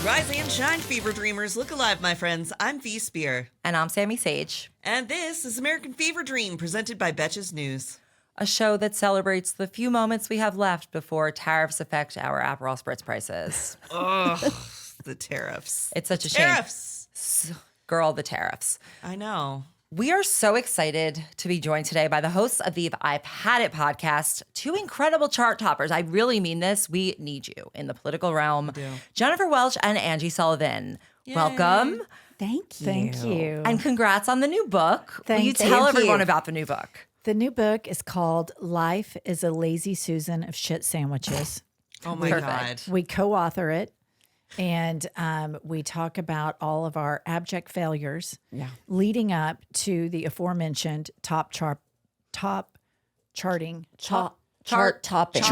Rise and shine, fever dreamers. Look alive, my friends. I'm V Spear. And I'm Sami Sage. And this is American Fever Dream, presented by Betches News. A show that celebrates the few moments we have left before tariffs affect our Aperol Spritz prices. Ugh, the tariffs. It's such a shame. Tariffs. Girl, the tariffs. I know. We are so excited to be joined today by the hosts of the I've Had It podcast, two incredible chart toppers. I really mean this. We need you in the political realm. Jennifer Welch and Angie Sullivan. Yay. Welcome. Thank you. Thank you. And congrats on the new book. Will you Thank tell you. everyone about the new book? The new book is called Life is a Lazy Susan of Shit Sandwiches. Oh, my Perfect. God. We co-author it, and we talk about all of our abject failures leading up to the aforementioned chart topping Chart topping.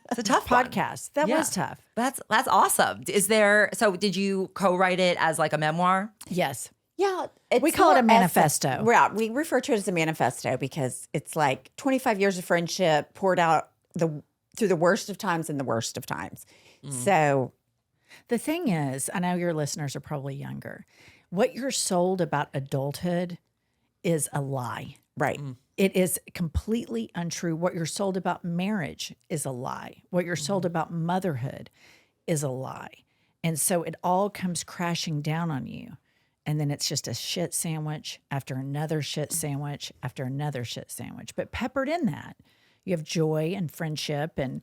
It's a tough one. podcast. That was tough. That's awesome. Did you co-write it as like a memoir? Yes. Yeah. We call it a manifesto. Right. We refer to it as a manifesto because it's like 25 years of friendship poured out through the worst of times and the worst of times. So The thing is, I know your listeners are probably younger. What you're sold about adulthood is a lie. right. It is completely untrue. What you're sold about marriage is a lie. What you're sold about motherhood is a lie. And so it all comes crashing down on you. And then it's just a shit sandwich after another shit sandwich after another shit sandwich. But peppered in that, you have joy and friendship. And,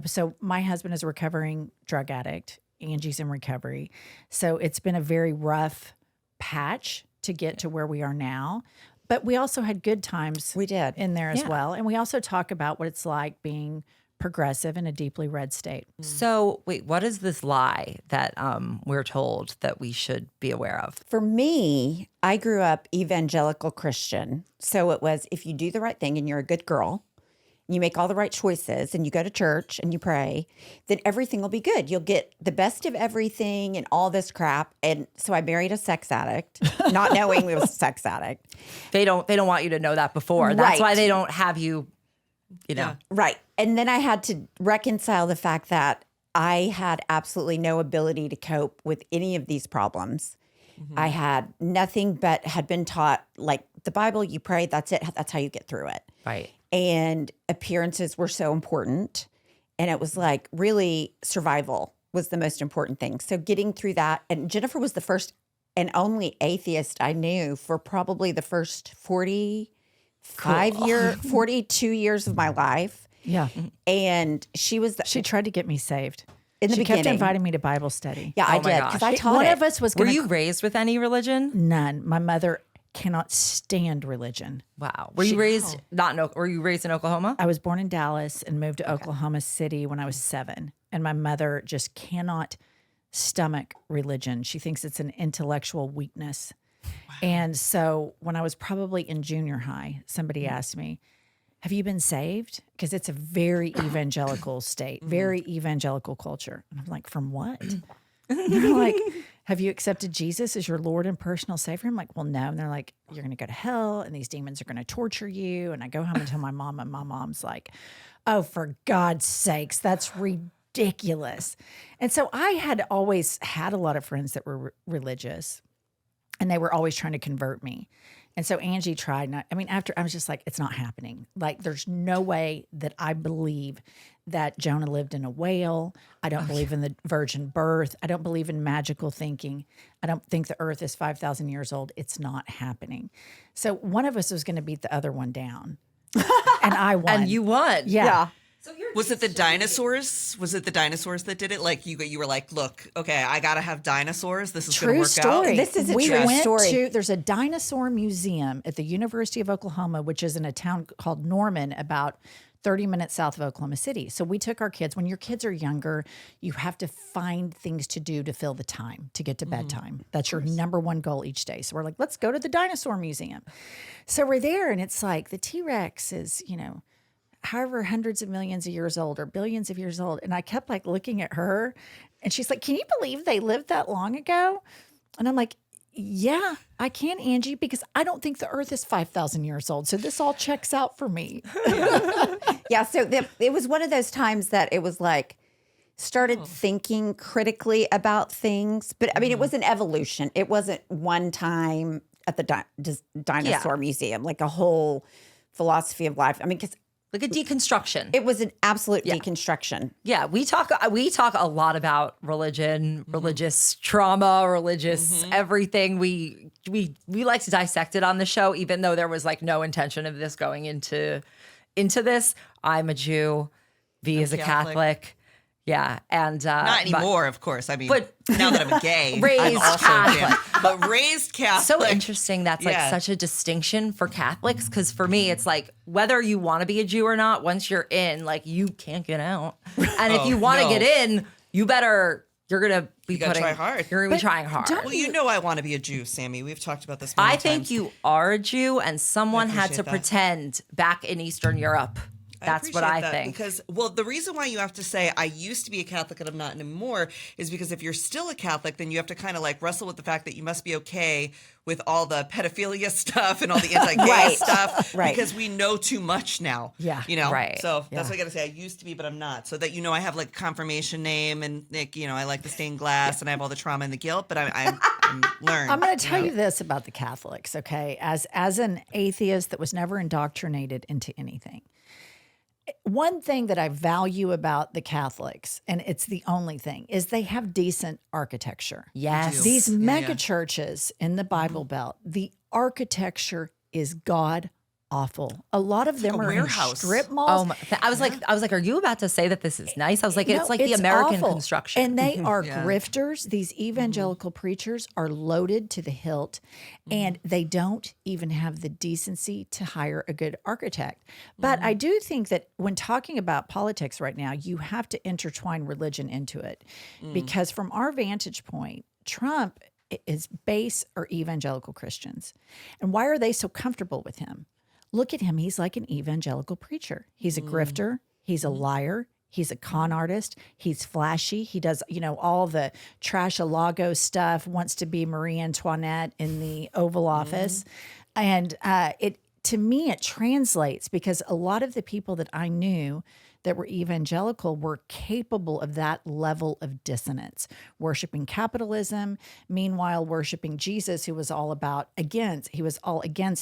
so my husband is a recovering drug addict. Angie's in recovery. So it's been a very rough patch to get to where we are now. But we also had good times We did. in there as well. And we also talk about what it's like being progressive in a deeply red state. So wait, what is this lie that we're told that we should be aware of? For me, I grew up evangelical Christian. So it was if you do the right thing and you're a good girl, you make all the right choices and you go to church and you pray, then everything will be good. You'll get the best of everything and all this crap. And so I married a sex addict, not knowing we was a sex addict. They don't want you to know that before. That's Right. why they don't have you, Yeah. Right. And then I had to reconcile the fact that I had absolutely no ability to cope with any of these problems. I had nothing but had been taught, like the Bible, you pray, that's it. That's how you get through it. Right. And appearances were so important. And it was like really survival was the most important thing. So getting through that. And Jennifer was the first and only atheist I knew for probably the first 42 years of my life. Yeah. And she was She tried to get me saved. in the She beginning. kept inviting me to Bible study. Yeah, I Oh my did gosh. because I taught One it. of us was Were going you raised with any religion? None. My mother cannot stand religion. Wow. Were you raised were you raised in Oklahoma? I was born in Dallas and moved to Oklahoma City when I was 7. And my mother just cannot stomach religion. She thinks it's an intellectual weakness. And so when I was probably in junior high, somebody asked me, have you been saved? Because it's a very evangelical state, very evangelical culture. And I'm like, from what? And they're like, have you accepted Jesus as your Lord and personal Savior? I'm like, well, no. And they're like, you're going to go to hell and these demons are going to torture you. And I go home and tell my mom, and my mom's like, oh, for God's sakes, that's ridiculous. And so I had always had a lot of friends that were religious, and they were always trying to convert me. And so Angie tried. And after I was just like, it's not happening. Like, there's no way that I believe that Jonah lived in a whale. I don't believe in the virgin birth. I don't believe in magical thinking. I don't think the earth is 5,000 years old. It's not happening. So one of us was going to beat the other one down. And I won. And you won. Yeah. Was it the dinosaurs? Was it the dinosaurs that did it? Like you were like, look, okay, I gotta have dinosaurs. This is gonna True work story. out. This is a we true went story. There's a dinosaur museum at the University of Oklahoma, which is in a town called Norman, about 30 minutes south of Oklahoma City. So we took our kids. When your kids are younger, you have to find things to do to fill the time to get to bedtime. That's your number one goal each day. So we're like, let's go to the dinosaur museum. So we're there, and it's like the T-Rex is, however hundreds of millions of years old or billions of years old. And I kept like looking at her, and she's like, can you believe they lived that long ago? And I'm like, yeah, I can, Angie, because I don't think the earth is 5,000 years old. So this all checks out for me. Yeah, so it was one of those times that it was like, started thinking critically about things. But I mean, it was an evolution. It wasn't one time at the dinosaur museum, like a whole philosophy of life. I mean, because like a deconstruction. it was an absolute deconstruction. Yeah, we talk a lot about religion, religious trauma, religious everything. We like to dissect it on the show, even though there was like no intention of this going into this. I'm a Jew. V is a Catholic. Yeah, and not anymore, of course. I mean, but now that I'm a gay, raised I'm also Catholic. gay. But raised Catholic. So interesting. That's like such a distinction for Catholics, because for me, it's like whether you want to be a Jew or not, once you're in, like you can't get out. And if you want to get in, you're gonna be try hard. You're gonna be trying hard. Well, you know I want to be a Jew, Sami. We've talked about this. I think you are a Jew, and someone had to pretend back in Eastern Europe. That's what I think. Because, well, the reason why you have to say, I used to be a Catholic and I'm not anymore, is because if you're still a Catholic, then you have to kind of like wrestle with the fact that you must be okay with all the pedophilia stuff and all the anti-gay stuff. Right. Because we know too much now. Yeah. You know? Right. So that's what I got to say. I used to be, but I'm not. So that, you know, I have like a confirmation name and, like, you know, I like the stained glass and I have all the trauma and the guilt, but I'm learned. I'm going to tell you this about the Catholics, okay? As an atheist that was never indoctrinated into anything. One thing that I value about the Catholics, and it's the only thing, is they have decent architecture. Yes. These mega churches in the Bible Belt, the architecture is god awful. A lot of them like a are in warehouse. strip malls. I was like, are you about to say that this is nice? I was like, it's like the American awful. construction. And they are grifters. These evangelical preachers are loaded to the hilt, and they don't even have the decency to hire a good architect. But I do think that when talking about politics right now, you have to intertwine religion into it. Because from our vantage point, Trump is base or evangelical Christians. And why are they so comfortable with him? Look at him. He's like an evangelical preacher. He's a grifter. He's a liar. He's a con artist. He's flashy. He does, you know, all the trash-a-lago stuff, wants to be Marie Antoinette in the Oval Office. And to me, it translates because a lot of the people that I knew that were evangelical were capable of that level of dissonance, worshiping capitalism, meanwhile worshiping Jesus, who was all against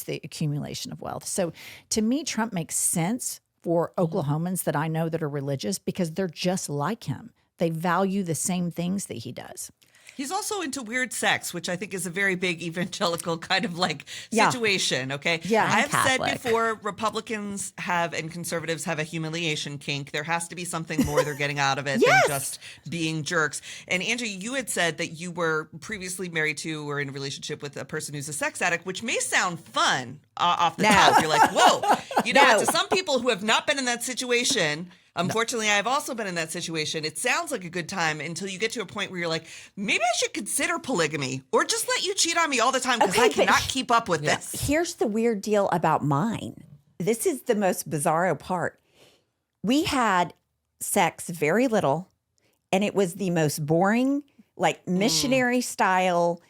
the accumulation of wealth. So to me, Trump makes sense for Oklahomans that I know that are religious because they're just like him. They value the same things that he does. He's also into weird sex, which I think is a very big evangelical kind of like situation. Okay. Yeah. I've said Catholic. before, Republicans have and conservatives have a humiliation kink. There has to be something more they're getting out of it than just being jerks. And Angie, you had said that you were previously married to or in a relationship with a person who's a sex addict, which may sound fun off the top. You're like, whoa, you know, to some people who have not been in that situation. Unfortunately, I've also been in that situation. It sounds like a good time until you get to a point where you're like, maybe I should consider polygamy or just let you cheat on me all the time because I cannot keep up with this. Here's the weird deal about mine. This is the most bizarro part. We had sex very little, and it was the most boring, like missionary style,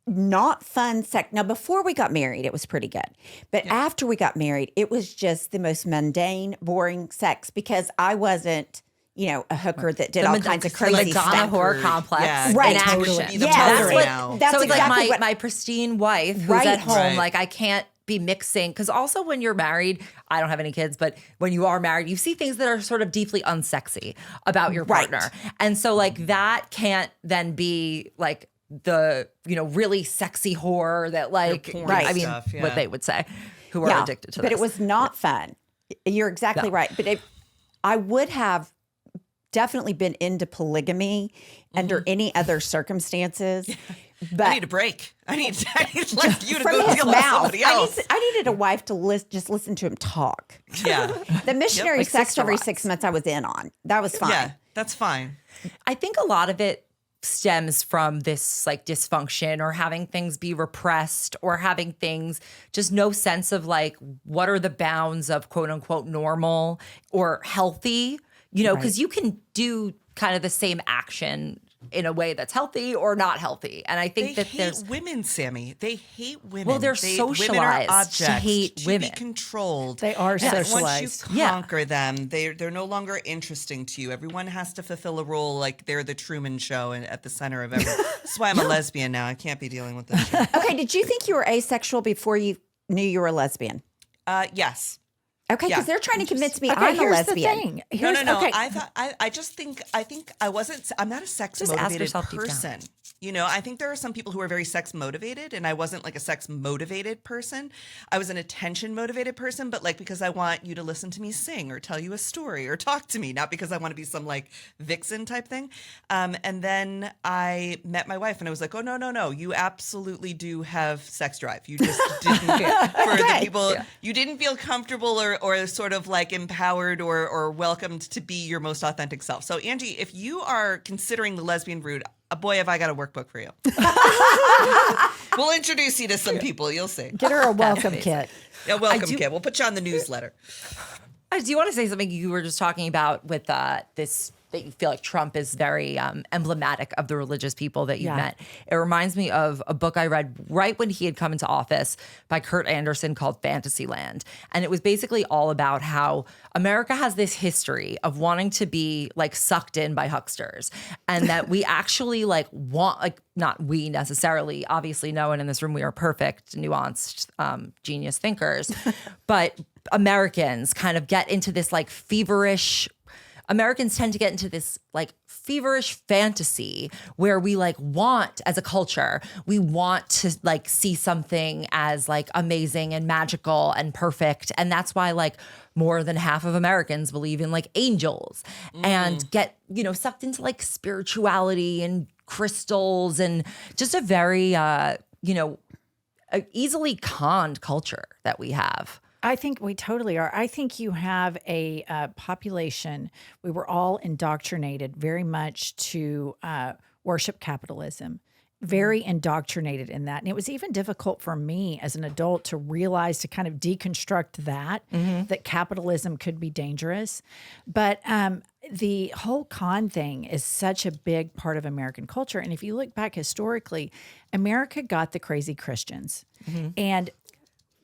not fun sex. Now, before we got married, it was pretty good. But after we got married, it was just the most mundane, boring sex because I wasn't, you know, a hooker that did all kinds of crazy Madonna stuff. horror complex Right. in action. Totally. The Yeah, mother now. that's so it's exactly like what my pristine wife who's at home, Right. like I can't be mixing. Because also when you're married, I don't have any kids, but when you are married, you see things that are sort of deeply unsexy about your partner. And so like that can't then be like the, you know, really sexy whore that like, porn I mean, stuff, what they would say, who are addicted to this. But it was not fun. You're exactly right. But I would have definitely been into polygamy under any other circumstances. But I need a break. I need like you to from go his deal with mouth, somebody else. I needed a wife to just listen to him talk. Yeah. The missionary Like sex sister every wives. 6 months I was in on. That was fine. Yeah, that's fine. I think a lot of it stems from this like dysfunction or having things be repressed or having things just no sense of like what are the bounds of quote unquote normal or healthy, you know, because you can do kind of the same action in a way that's healthy or not healthy. And I think they that hate women, Sami. They hate women. Well, they're women are socialized objects to hate women. be controlled. They are socialized. Once you conquer them, they're no longer interesting to you. Everyone has to fulfill a role like they're the Truman Show and at the center of everything. That's why I'm a lesbian now. I can't be dealing with this shit. Okay, did you think you were asexual before you knew you were a lesbian? Yes. Okay, because they're trying to convince me Okay, I'm a here's lesbian. the thing. No. Okay. I think I wasn't. I'm not a sex Just ask motivated yourself deep down. person. You know, I think there are some people who are very sex motivated, and I wasn't like a sex motivated person. I was an attention motivated person, but like because I want you to listen to me sing or tell you a story or talk to me, not because I want to be some like vixen type thing. And then I met my wife, and I was like, oh no, you absolutely do have sex drive. You just didn't for the people. Yeah. You didn't feel comfortable or sort of like empowered or welcomed to be your most authentic self. So Angie, if you are considering the lesbian route, boy, have I got a workbook for you. We'll introduce you to some people. You'll see. Get her a welcome kit. A welcome kit. We'll put you on the newsletter. I do want to say something you were just talking about with this, that you feel like Trump is very emblematic of the religious people that you've met. It reminds me of a book I read right when he had come into office by Kurt Anderson called Fantasyland. And it was basically all about how America has this history of wanting to be like sucked in by hucksters, and that we actually like want, like, not we necessarily, obviously no one in this room, we are perfect, nuanced, genius thinkers, but Americans kind of get into this like Americans tend to get into this like feverish fantasy where we like want, as a culture, we want to like see something as like amazing and magical and perfect. And that's why like more than half of Americans believe in like angels and get, sucked into like spirituality and crystals and just a very, easily conned culture that we have. I think we totally are. I think you have a population, we were all indoctrinated very much to worship capitalism, very indoctrinated in that. And it was even difficult for me as an adult to realize, to kind of deconstruct that capitalism could be dangerous. But the whole con thing is such a big part of American culture. And if you look back historically, America got the crazy Christians. And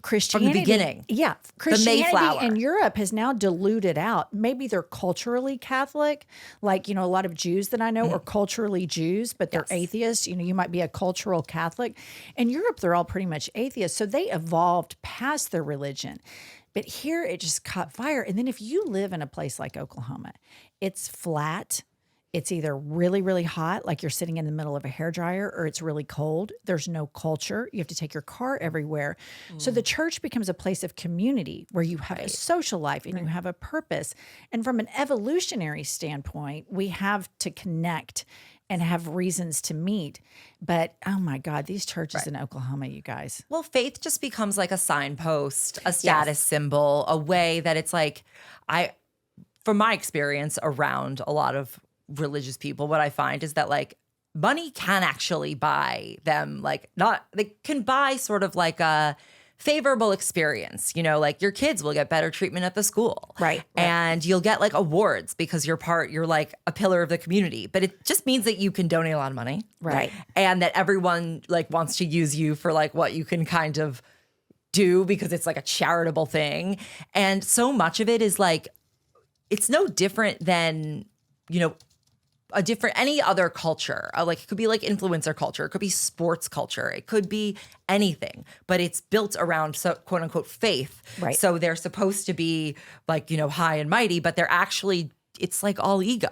Christianity, from the beginning. Yeah. Christianity the Mayflower. in Europe has now diluted out. Maybe they're culturally Catholic, like, a lot of Jews that I know are culturally Jews, but they're atheists. You might be a cultural Catholic. In Europe, they're all pretty much atheists. So they evolved past their religion. But here it just caught fire. And then if you live in a place like Oklahoma, it's flat. It's either really, really hot, like you're sitting in the middle of a hairdryer, or it's really cold. There's no culture. You have to take your car everywhere. So the church becomes a place of community where you have a social life and you have a purpose. And from an evolutionary standpoint, we have to connect and have reasons to meet. But, oh my God, these churches in Oklahoma, you guys. Well, faith just becomes like a signpost, a status symbol, a way that it's like, from my experience around a lot of religious people, what I find is that like money can actually buy them, like they can buy sort of like a favorable experience, like your kids will get better treatment at the school. Right. And you'll get like awards because you're like a pillar of the community, but it just means that you can donate a lot of money. Right. And that everyone like wants to use you for like what you can kind of do because it's like a charitable thing. And so much of it is like, it's no different than, any other culture. Like it could be like influencer culture. It could be sports culture. It could be anything, but it's built around quote unquote faith. Right. So they're supposed to be like, high and mighty, but they're actually, it's like all ego.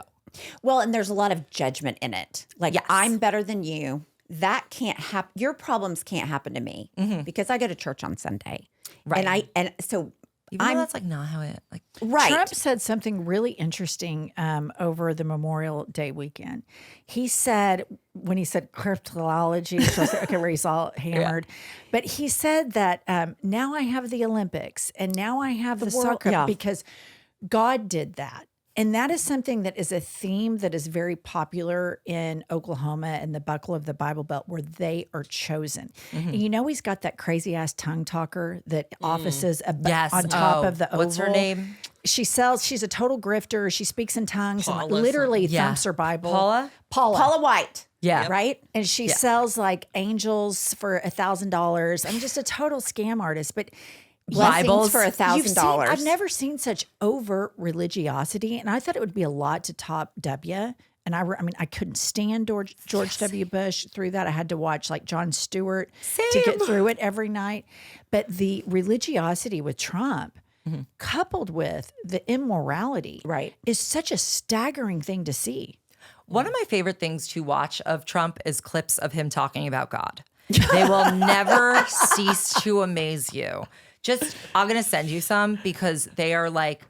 Well, and there's a lot of judgment in it. Like, I'm better than you. That can't happen. Your problems can't happen to me because I go to church on Sunday. Right. And so even though that's like not how it like. Right. Trump said something really interesting over the Memorial Day weekend. He said, when he said cryptology, which I was like, okay, where he's all hammered, but he said that now I have the Olympics and now I have the world, soccer because God did that. And that is something that is a theme that is very popular in Oklahoma and the buckle of the Bible Belt, where they are chosen. And you know, he's got that crazy ass tongue talker that offices on top of the oval. What's her name? She's a total grifter. She speaks in tongues and literally thumps her Bible. Paula White. Yeah. Right? And she sells like angels for $1,000. I'm just a total scam artist. But Bibles for $1,000. I've never seen such overt religiosity, and I thought it would be a lot to top W. And I mean, I couldn't stand George W. Bush through that. I had to watch like Jon Stewart to get through it every night. But the religiosity with Trump, coupled with the immorality, is such a staggering thing to see. One of my favorite things to watch of Trump is clips of him talking about God. They will never cease to amaze you. I'm going to send you some because they are like,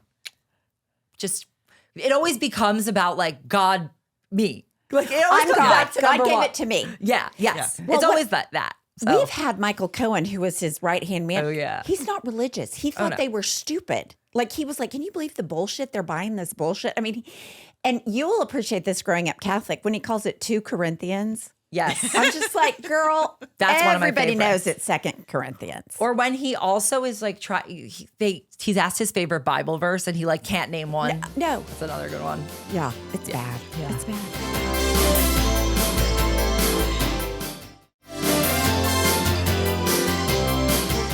it always becomes about like God, me. Like it always comes back to God gave one. it to me. Yeah, yes. Well, it's always that. So. We've had Michael Cohen, who was his right-hand man. Oh, yeah. He's not religious. He thought they were stupid. Like, he was like, can you believe the bullshit? They're buying this bullshit. I mean, and you'll appreciate this growing up Catholic when he calls it 2 Corinthians. Yes. I'm just like, girl, that's one of my everybody favorites. knows it's 2 Corinthians. Or when he also is like, he's asked his favorite Bible verse and he like can't name one. No. That's another good one. Yeah, it's bad. Yeah. It's bad.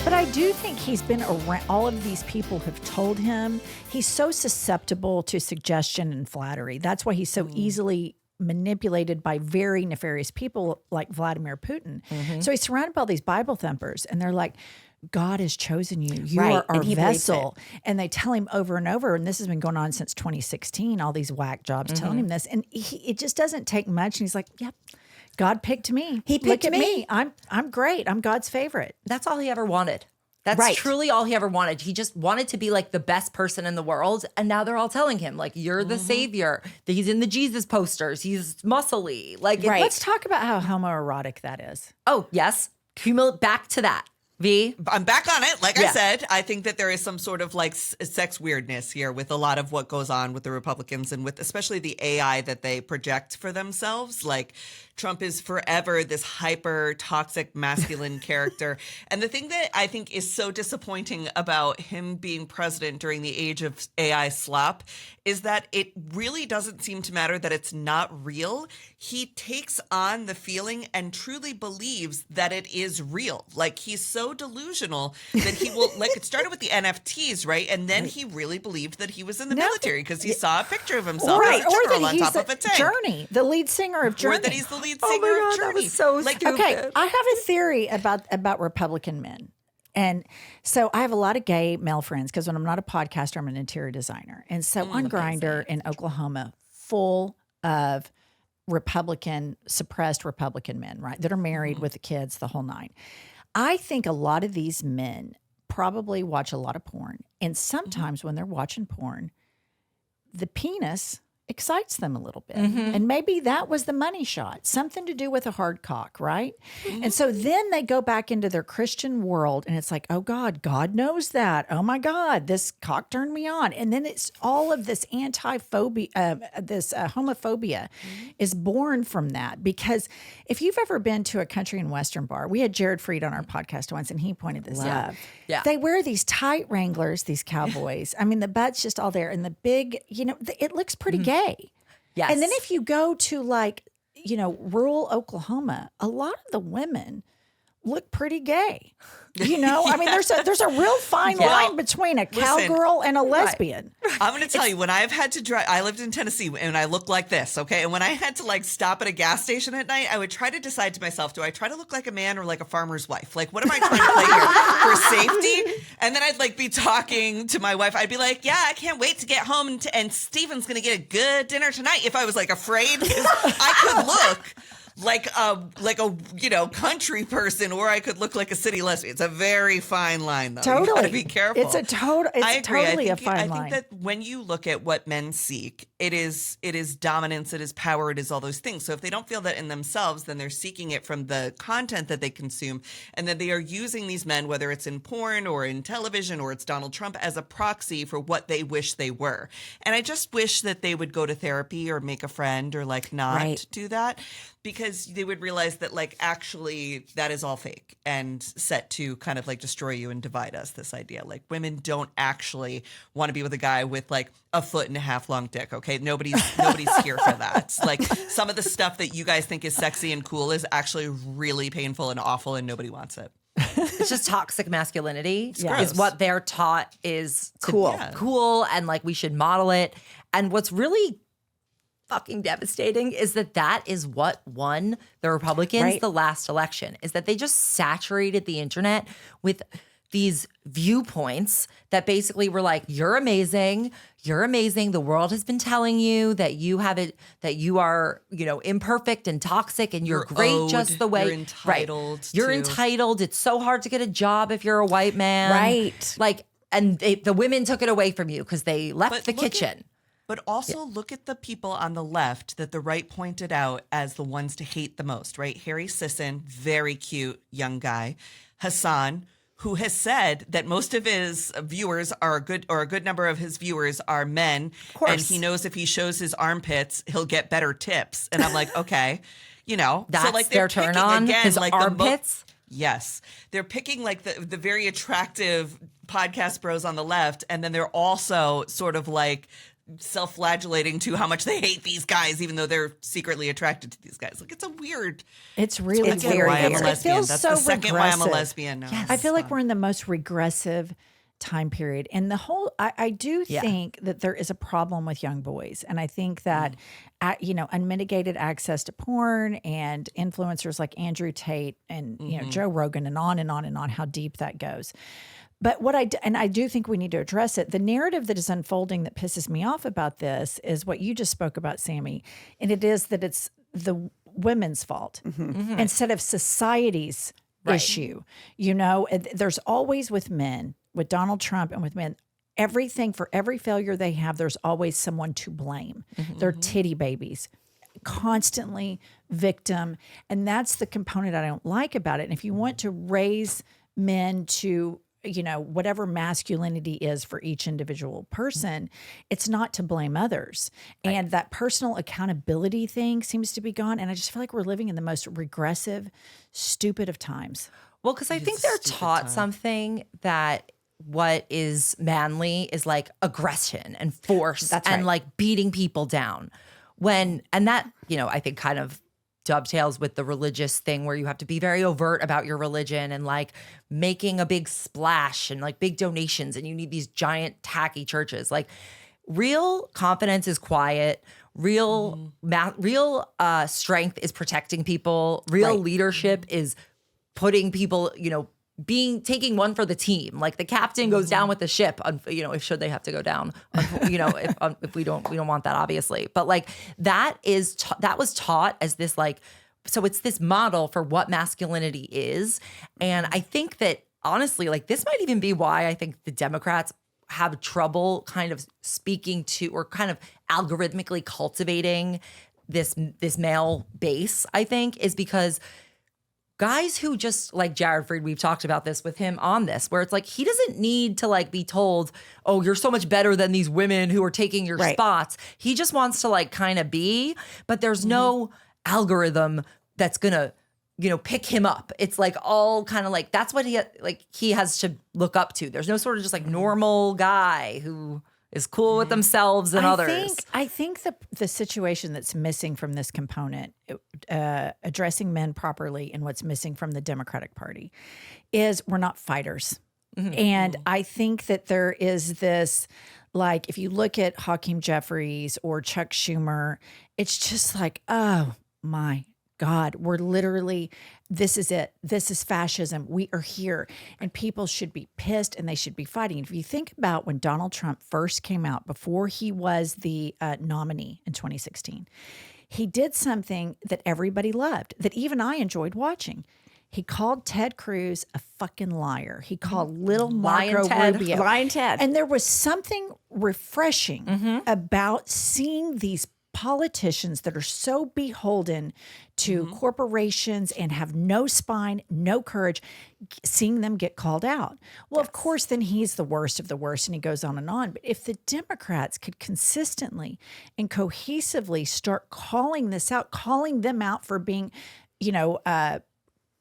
But I do think he's been around, all of these people have told him he's so susceptible to suggestion and flattery. That's why he's so easily manipulated by very nefarious people like Vladimir Putin. So he's surrounded by all these Bible thumpers, and they're like, God has chosen you. You are our vessel. And they tell him over and over, and this has been going on since 2016, all these whack jobs telling him this. And it just doesn't take much. And he's like, yep, God picked me. He picked Look at me. I'm great. I'm God's favorite. That's all he ever wanted. That's truly all he ever wanted. He just wanted to be like the best person in the world. And now they're all telling him, like, you're the savior. He's in the Jesus posters. He's muscly. Like, Let's talk about how homoerotic that is. Oh, yes. Back to that. V? I'm back on it. Like I said, I think that there is some sort of like sex weirdness here with a lot of what goes on with the Republicans and with especially the AI that they project for themselves. Like Trump is forever this hyper toxic masculine character. And the thing that I think is so disappointing about him being president during the age of AI slop is that it really doesn't seem to matter that it's not real. He takes on the feeling and truly believes that it is real. Like he's so delusional that he will, like it started with the NFTs, right? And then he really believed that he was in the military because he saw a picture of himself as a general on top of a tank. Journey, the lead singer of Journey. Or that he's the lead singer of Journey. That was so stupid. Okay, I have a theory about Republican men. And so I have a lot of gay male friends because when I'm not a podcaster, I'm an interior designer. And so on Grindr in Oklahoma, full of suppressed Republican men, right, that are married with the kids, the whole nine. I think a lot of these men probably watch a lot of porn. And sometimes when they're watching porn, the penis excites them a little bit. And maybe that was the money shot, something to do with a hard cock, right? And so then they go back into their Christian world and it's like, oh God, God knows that. Oh my God, this cock turned me on. And then it's all of this homophobia is born from that. Because if you've ever been to a country and western bar, we had Jared Freed on our podcast once and he pointed this out. Yeah. They wear these tight Wranglers, these cowboys. I mean, the butt's just all there and the big, it looks pretty gay. Yes. And then if you go to like, rural Oklahoma, a lot of the women look pretty gay. I mean, there's a real fine line between a cowgirl and a lesbian. I'm going to tell you, when I've had to drive, I lived in Tennessee and I looked like this, okay? And when I had to like stop at a gas station at night, I would try to decide to myself, do I try to look like a man or like a farmer's wife? Like, what am I trying to play here for safety? And then I'd like be talking to my wife. I'd be like, yeah, I can't wait to get home and Steven's going to get a good dinner tonight. If I was like afraid, because I could look like a country person, or I could look like a city lesbian. It's a very fine line, though. Totally, you gotta be careful. I agree. Totally a fine line. I think that when you look at what men seek, it is dominance, it is power, it is all those things. So if they don't feel that in themselves, then they're seeking it from the content that they consume. And then they are using these men, whether it's in porn or in television or it's Donald Trump, as a proxy for what they wish they were. And I just wish that they would go to therapy or make a friend or like not do that, because they would realize that like actually that is all fake and set to kind of like destroy you and divide us. This idea like women don't actually want to be with a guy with like a 1.5 foot long dick. Okay. Nobody's here for that. Like some of the stuff that you guys think is sexy and cool is actually really painful and awful and nobody wants it. It's just toxic masculinity is what they're taught is cool and like we should model it. And what's really fucking devastating is that is what won the Republicans the last election, is that they just saturated the internet with these viewpoints that basically were like, you're amazing. The world has been telling you that you have it, that you are, imperfect and toxic and you're great owed, just the way. You're entitled. Right. You're entitled. It's so hard to get a job if you're a white man. Right. Like, and the women took it away from you because they left the kitchen. But also look at the people on the left that the right pointed out as the ones to hate the most, right? Harry Sisson, very cute young guy. Hassan, who has said that most of his viewers are a good number of his viewers are men. Of course. And he knows if he shows his armpits, he'll get better tips. And I'm like, okay, That's so like their turn on, again, his like armpits? Yes. They're picking like the very attractive podcast bros on the left. And then they're also sort of like self-flagellating to how much they hate these guys, even though they're secretly attracted to these guys. Like it's very weird. It feels That's so the second regressive. why I'm a lesbian now. Yes. I feel like we're in the most regressive time period. And the whole, I do think that there is a problem with young boys. And I think that, unmitigated access to porn and influencers like Andrew Tate and, Joe Rogan and on and on and on, how deep that goes. But I do think we need to address it. The narrative that is unfolding that pisses me off about this is what you just spoke about, Sami. And it is that it's the women's fault instead of society's issue. There's always with men, with Donald Trump and with men, for every failure they have, there's always someone to blame. They're titty babies, constantly victim. And that's the component I don't like about it. And if you want to raise men to whatever masculinity is for each individual person, it's not to blame others. Right. And that personal accountability thing seems to be gone. And I just feel like we're living in the most regressive, stupid of times. Well, because I think they're taught something that what is manly is like aggression and force and like beating people down. And that, I think kind of dovetails with the religious thing where you have to be very overt about your religion and like making a big splash and like big donations, and you need these giant tacky churches. Like real confidence is quiet. Real strength is protecting people. Real leadership is putting people, taking one for the team. Like the captain goes down with the ship, if should they have to go down, if we don't want that, obviously. But like that was taught as this like, so it's this model for what masculinity is. And I think that honestly, like this might even be why I think the Democrats have trouble kind of speaking to or kind of algorithmically cultivating this male base, I think, is because guys who just like Jared Freed, we've talked about this with him on this, where it's like he doesn't need to like be told, oh, you're so much better than these women who are taking your spots. He just wants to like kind of be, but there's no algorithm that's gonna, pick him up. It's like all kind of like that's what he has to look up to. There's no sort of just like normal guy who is cool with themselves and others. I think the situation that's missing from this component, addressing men properly, and what's missing from the Democratic Party is we're not fighters. And I think that there is this, like, if you look at Hakeem Jeffries or Chuck Schumer, it's just like, oh my God, we're literally, this is it. This is fascism. We are here. And people should be pissed and they should be fighting. If you think about when Donald Trump first came out, before he was the nominee in 2016, he did something that everybody loved, that even I enjoyed watching. He called Ted Cruz a fucking liar. He called little Marco Ted. Rubio. Lion Ted. And there was something refreshing about seeing these politicians that are so beholden to corporations and have no spine, no courage, seeing them get called out. Well, of course, then he's the worst of the worst, and he goes on and on. But if the Democrats could consistently and cohesively start calling this out, calling them out for being,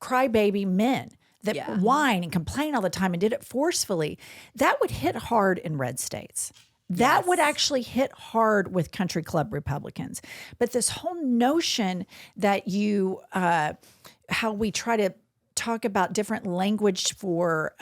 crybaby men that whine and complain all the time and did it forcefully, that would hit hard in red states. That would actually hit hard with country club Republicans. But this whole notion that how we try to talk about different language for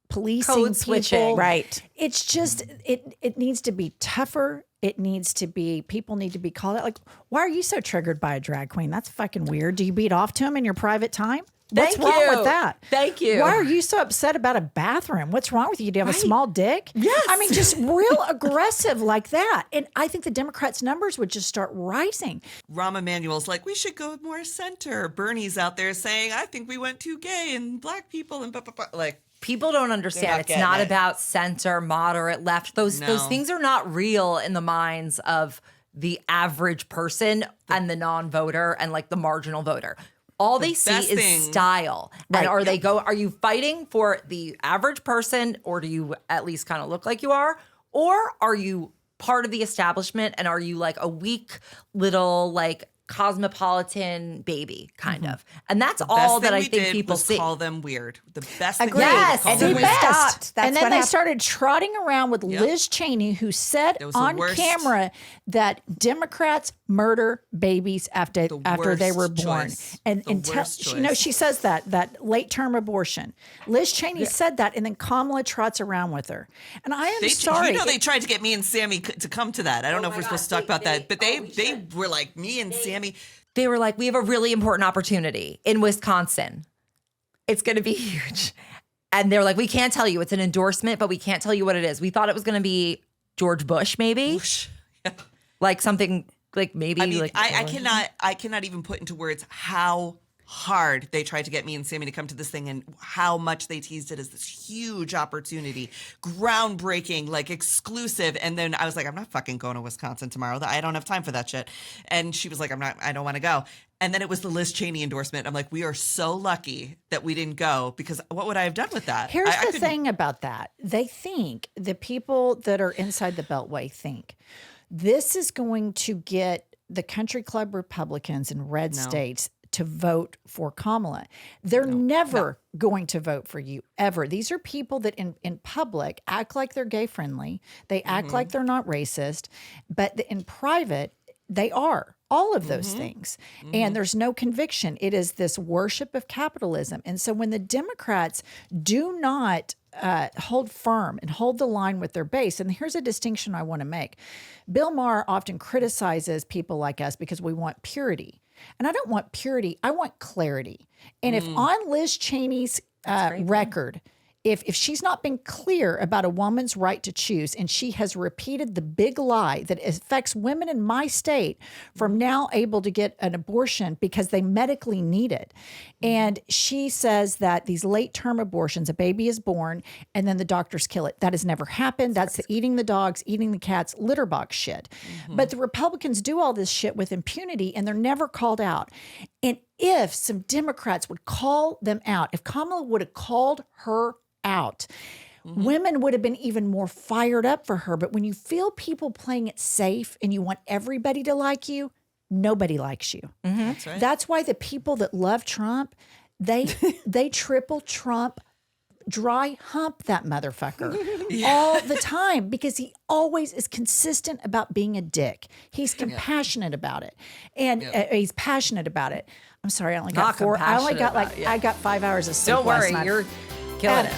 policing Code people. switching. Right. It's just, it needs to be tougher. It needs to be, people need to be called out. Like, why are you so triggered by a drag queen? That's fucking weird. Do you beat off to him in your private time? What's wrong with that? Thank you. Why are you so upset about a bathroom? What's wrong with you? Do you have a small dick? Yes. I mean, just real aggressive like that. And I think the Democrats' numbers would just start rising. Rahm Emanuel's like, we should go more center. Bernie's out there saying, I think we went too gay and black people and blah, blah, blah. Like, people don't understand. It's not about center, moderate, left. Those things are not real in the minds of the average person and the non-voter and like the marginal voter. All they see is style. And are you fighting for the average person, or do you at least kind of look like you are? Or are you part of the establishment and are you like a weak little like cosmopolitan baby kind of? And that's all that I think people see. Call them weird. The best thing Agreed. we did was call And them he weird. stopped. That's and then what they happened. started trotting around with Liz Cheney, who said was the on worst. camera that Democrats murder babies after they were worst born. choice. And The worst choice. she says that late term abortion. Liz Cheney said that, and then Kamala trots around with her. And I am sorry. They tried to get me and Sami to come to that. I don't know if we're supposed to talk about that, but they were like, me and Sami. They were like, we have a really important opportunity in Wisconsin. It's going to be huge. And they were like, we can't tell you. It's an endorsement, but we can't tell you what it is. We thought it was going to be George Bush, maybe. Like something like maybe. I mean, like I cannot even put into words how hard they tried to get me and Sami to come to this thing and how much they teased it as this huge opportunity, groundbreaking, like exclusive. And then I was like, I'm not fucking going to Wisconsin tomorrow. I don't have time for that shit. And she was like, I don't want to go. And then it was the Liz Cheney endorsement. I'm like, we are so lucky that we didn't go, because what would I have done with that? Here's the thing about that. They think, the people that are inside the Beltway think, this is going to get the country club Republicans in red states to vote for Kamala. They're never going to vote for you, ever. These are people that in public act like they're gay friendly. They act like they're not racist, but in private, they are. All of those things. And there's no conviction. It is this worship of capitalism. And so when the Democrats do not hold firm and hold the line with their base, and here's a distinction I want to make. Bill Maher often criticizes people like us because we want purity. And I don't want purity. I want clarity. And if on Liz Cheney's record, if she's not been clear about a woman's right to choose, and she has repeated the big lie that affects women in my state from now able to get an abortion because they medically need it. And she says that these late term abortions, a baby is born and then the doctors kill it. That has never happened. That's the eating the dogs, eating the cats, litter box shit. But the Republicans do all this shit with impunity and they're never called out. And if some Democrats would call them out, if Kamala would have called her out, women would have been even more fired up for her. But when you feel people playing it safe and you want everybody to like you, nobody likes you. That's right. That's why the people that love Trump, they triple Trump, dry hump that motherfucker all the time, because he always is consistent about being a dick. He's compassionate about it, and he's passionate about it. I'm sorry, I only got four. I only got I got 5 hours of sleep. don't worry, last night. you're killing it.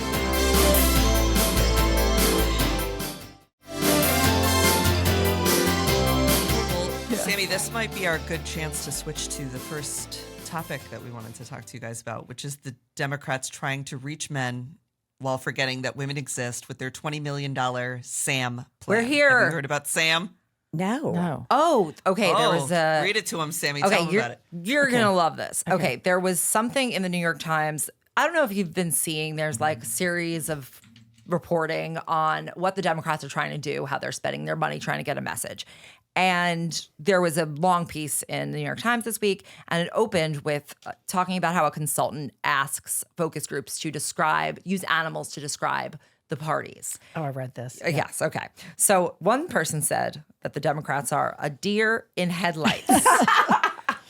Sami, this might be our good chance to switch to the first topic that we wanted to talk to you guys about, which is the Democrats trying to reach men while forgetting that women exist with their $20 million SAM plan. We're here. Have you heard about SAM? No. Oh, okay. There was a. read it to him, Sami. Okay, Tell him about it. you're going to love this. Okay, there was something in the New York Times. I don't know if you've been seeing, there's like a series of reporting on what the Democrats are trying to do, how they're spending their money trying to get a message. And there was a long piece in the New York Times this week, and it opened with talking about how a consultant asks focus groups to use animals to describe the parties. Oh, I read this. Yes, okay. So one person said that the Democrats are a deer in headlights.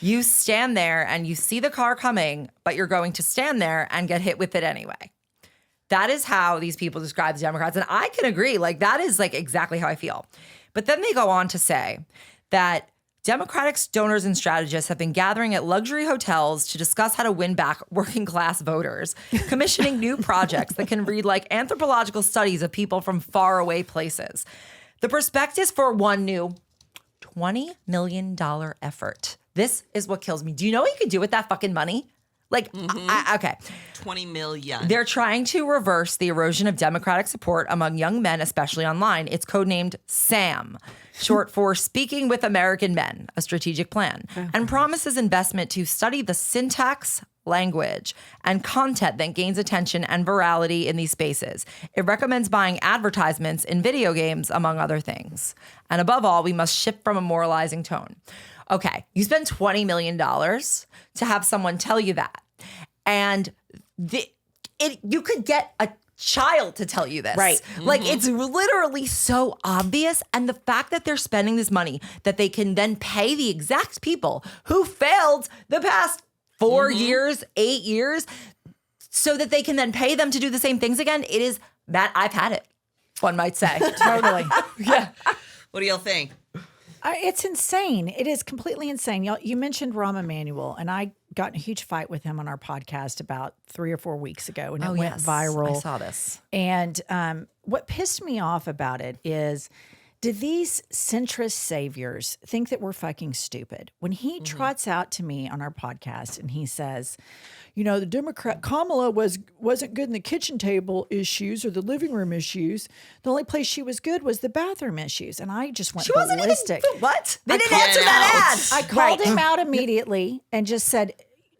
You stand there and you see the car coming, but you're going to stand there and get hit with it anyway. That is how these people describe the Democrats. And I can agree, like that is like exactly how I feel. But then they go on to say that Democratic donors and strategists have been gathering at luxury hotels to discuss how to win back working class voters, commissioning new projects that can read like anthropological studies of people from faraway places. The prospectus for one new $20 million effort. This is what kills me. Do you know what you could do with that fucking money? Like, okay. 20 million. They're trying to reverse the erosion of Democratic support among young men, especially online. It's codenamed SAM, short for Speaking with American Men, a strategic plan, and promises investment to study the syntax, language, and content that gains attention and virality in these spaces. It recommends buying advertisements in video games, among other things. And above all, we must shift from a moralizing tone. Okay, you spend $20 million to have someone tell you that. And you could get a child to tell you this. Right. Like, it's literally so obvious. And the fact that they're spending this money that they can then pay the exact people who failed the past 4 years, 8 years, so that they can then pay them to do the same things again, it is, Matt, I've had it, one might say. Totally. Yeah. What do y'all think? It's insane. It is completely insane. Y'all, you mentioned Rahm Emanuel, and I got in a huge fight with him on our podcast about 3 or 4 weeks ago, and it went viral. I saw this. And what pissed me off about it is, do these centrist saviors think that we're fucking stupid? When he trots out to me on our podcast and he says, you know, the Democrat Kamala wasn't good in the kitchen table issues or the living room issues. The only place she was good was the bathroom issues. And I just went ballistic. What? They didn't answer that ad. I called him out immediately and just said,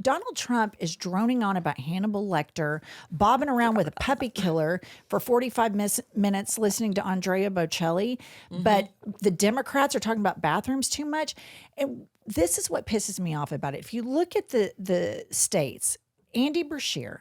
Donald Trump is droning on about Hannibal Lecter, bobbing around with a puppy killer for 45 minutes listening to Andrea Bocelli. But the Democrats are talking about bathrooms too much. And this is what pisses me off about it. If you look at the states, Andy Beshear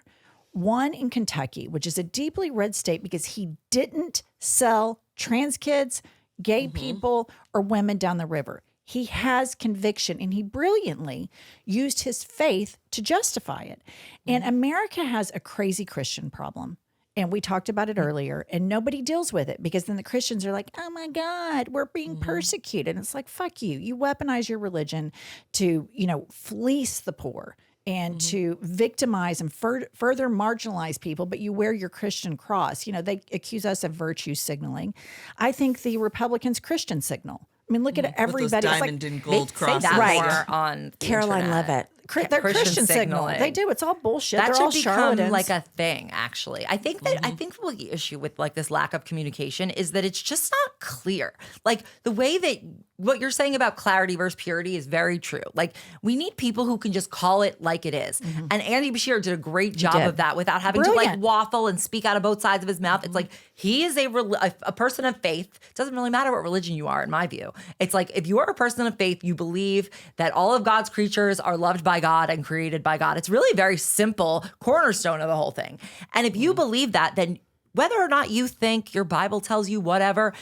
won in Kentucky, which is a deeply red state because he didn't sell trans kids, gay people, or women down the river. He has conviction, and he brilliantly used his faith to justify it. And America has a crazy Christian problem. And we talked about it earlier, and nobody deals with it because then the Christians are like, oh my God, we're being persecuted. And it's like, fuck you. You weaponize your religion to, you know, fleece the poor and to victimize and further marginalize people, but you wear your Christian cross. You know, they accuse us of virtue signaling. I think the Republicans Christian signal. I mean, look at everybody. With those It's diamond like, and gold crosses. That Right. more on the Caroline internet. Levitt. They're Christian signal. signaling. They do. It's all bullshit. That They're should all become charlatans. like a thing, actually. I think that the issue with like this lack of communication is that it's just not clear. Like the way that what you're saying about clarity versus purity is very true. Like we need people who can just call it like it is. And Andy Beshear did a great job of that without having to like Brilliant. waffle and speak out of both sides of his mouth. It's like he is a person of faith. It doesn't really matter what religion you are, in my view. It's like if you are a person of faith, you believe that all of God's creatures are loved by God and created by God. It's really a very simple cornerstone of the whole thing. And if you believe that, then whether or not you think your Bible tells you whatever,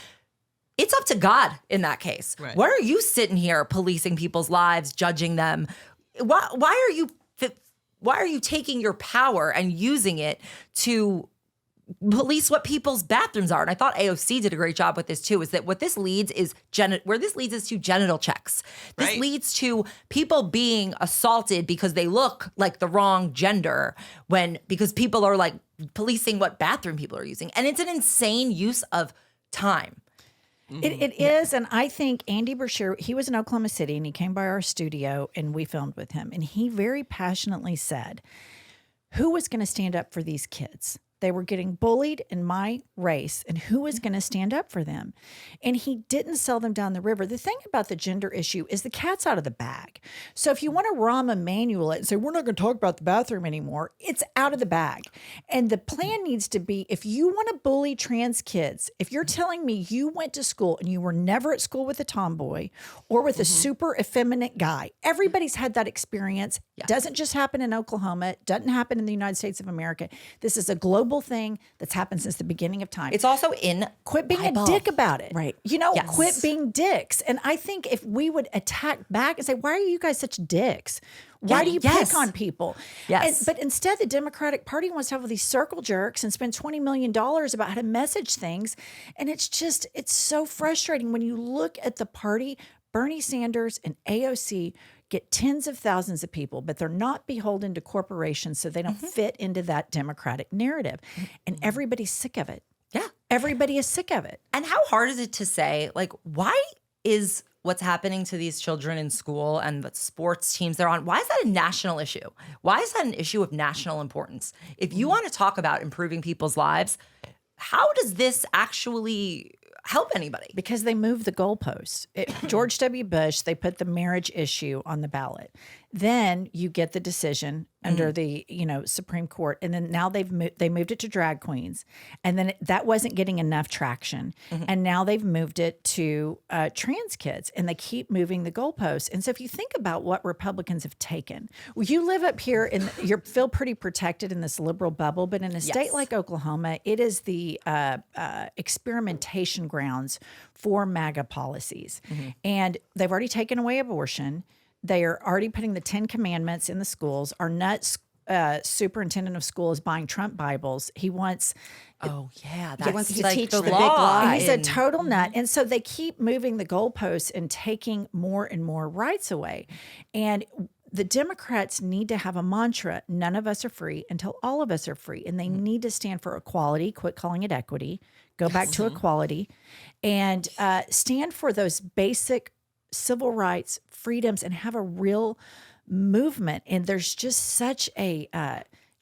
it's up to God in that case. Right. Why are you sitting here policing people's lives, judging them? Why are you taking your power and using it to police what people's bathrooms are? And I thought AOC did a great job with this too, is that what this leads is to genital checks. This Right. leads to people being assaulted because they look like the wrong gender because people are like policing what bathroom people are using. And it's an insane use of time. It is, and I think Andy Beshear, he was in Oklahoma City, and he came by our studio, and we filmed with him, and he very passionately said, who was going to stand up for these kids? They were getting bullied in my race, and who was going to stand up for them? And he didn't sell them down the river. The thing about the gender issue is the cat's out of the bag. So if you want to Rahm Emanuel it and say, we're not going to talk about the bathroom anymore, it's out of the bag. And the plan needs to be, if you want to bully trans kids, if you're telling me you went to school and you were never at school with a tomboy or with a super effeminate guy, everybody's had that experience. Yeah. Doesn't just happen in Oklahoma. It doesn't happen in the United States of America. This is a global thing that's happened since the beginning of time. It's also in quit being Bible. A dick about it. Right. You know, Yes. quit being dicks. And I think if we would attack back and say, why are you guys such dicks? Why do you pick on people? Yes. But instead, the Democratic Party wants to have all these circle jerks and spend $20 million about how to message things. And it's so frustrating when you look at the party. Bernie Sanders and AOC get tens of thousands of people, but they're not beholden to corporations, so they don't fit into that Democratic narrative. And everybody's sick of it. Yeah. Everybody is sick of it. And how hard is it to say, like, why is what's happening to these children in school and the sports teams they're on, why is that a national issue? Why is that an issue of national importance? If you want to talk about improving people's lives, how does this actually help anybody? Because they moved the goalposts. George W. Bush, they put the marriage issue on the ballot. Then you get the decision under the Supreme Court, and then now they moved it to drag queens, and then that wasn't getting enough traction, and now they've moved it to trans kids, and they keep moving the goalposts. And so if you think about what Republicans have taken, well, you live up here and you feel pretty protected in this liberal bubble, but in a state like Oklahoma, it is the experimentation grounds for MAGA policies, and they've already taken away abortion. They are already putting the 10 Commandments in the schools. Our nuts superintendent of school is buying Trump Bibles. He wants wants to like teach the the big law. lie. He's a total nut. And so they keep moving the goalposts and taking more and more rights away. And the Democrats need to have a mantra: none of us are free until all of us are free. And they need to stand for equality, quit calling it equity, go back to equality, and stand for those basic civil rights, freedoms, and have a real movement. And there's just such a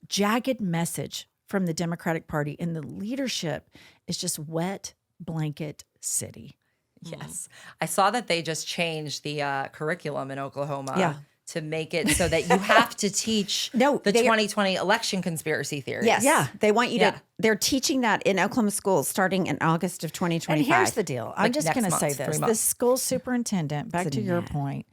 jagged message from the Democratic Party, and the leadership is just wet blanket city. Yes. I saw that they just changed the curriculum in Oklahoma to make it so that you have to teach the 2020 election conspiracy theories. Yes. Yeah. They want you to, they're teaching that in Oklahoma schools starting in August of 2025. And here's the deal. I'm just going to say this. The school superintendent, back to your point,